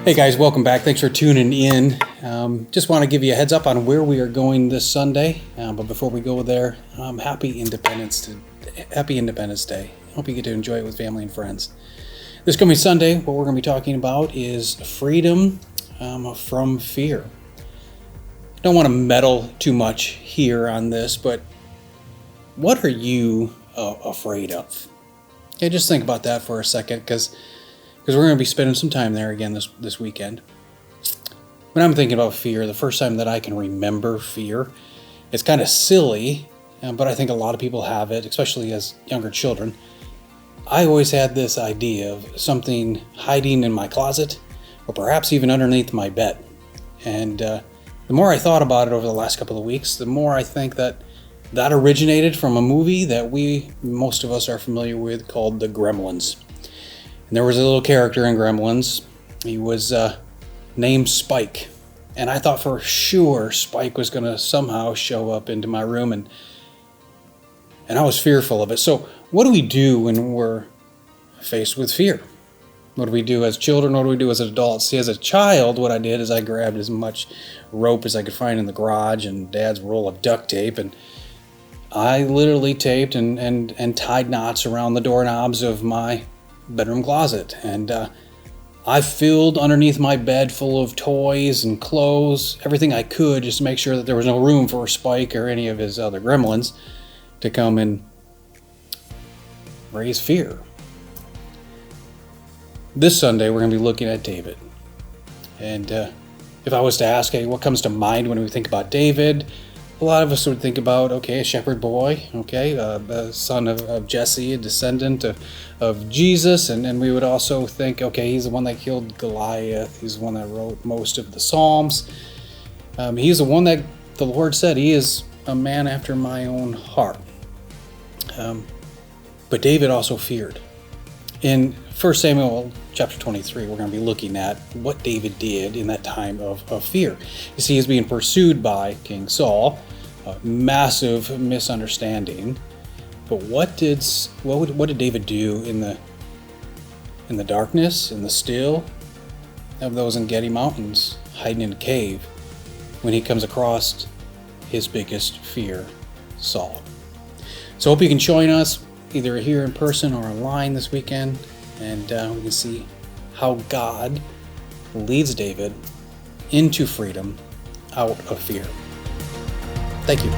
Hey guys, welcome back. Thanks for tuning in. Just want to give you a heads up on where we are going this Sunday. But before we go there, happy Independence Day. Hope you get to enjoy it with family and friends. This coming Sunday, what we're going to be talking about is freedom from fear. I don't want to meddle too much here on this, but what are you afraid of? Okay, just think about that for a second, because we're going to be spending some time there again this weekend. When I'm thinking about fear, the first time that I can remember fear, it's kind of silly, but I think a lot of people have it, especially as younger children. I always had this idea of something hiding in my closet, or perhaps even underneath my bed. And the more I thought about it over the last couple of weeks, the more I think that originated from a movie that most of us are familiar with, called The Gremlins. And there was a little character in Gremlins. He was named Spike. And I thought for sure Spike was going to somehow show up into my room, and I was fearful of it. So what do we do when we're faced with fear? What do we do as children? What do we do as adults? See, as a child, what I did is I grabbed as much rope as I could find in the garage and Dad's roll of duct tape, and I literally taped and tied knots around the doorknobs of my bedroom closet, and I filled underneath my bed full of toys and clothes, everything I could, just to make sure that there was no room for Spike or any of his other gremlins to come and raise fear. This Sunday we're going to be looking at David, and if I was to ask, hey, what comes to mind when we think about David? A lot of us would think about, a shepherd boy, a son of Jesse, a descendant of Jesus, and we would also think, he's the one that killed Goliath, he's the one that wrote most of the Psalms, he's the one that the Lord said, he is a man after my own heart. But David also feared. In 1 Samuel chapter 23, we're going to be looking at what David did in that time of fear. You see, he's being pursued by King Saul, a massive misunderstanding. But what did David do in the darkness, in the still of those Engedi Mountains, hiding in a cave, when he comes across his biggest fear, Saul? So I hope you can join us either here in person or online this weekend, and we can see how God leads David into freedom out of fear. Thank you.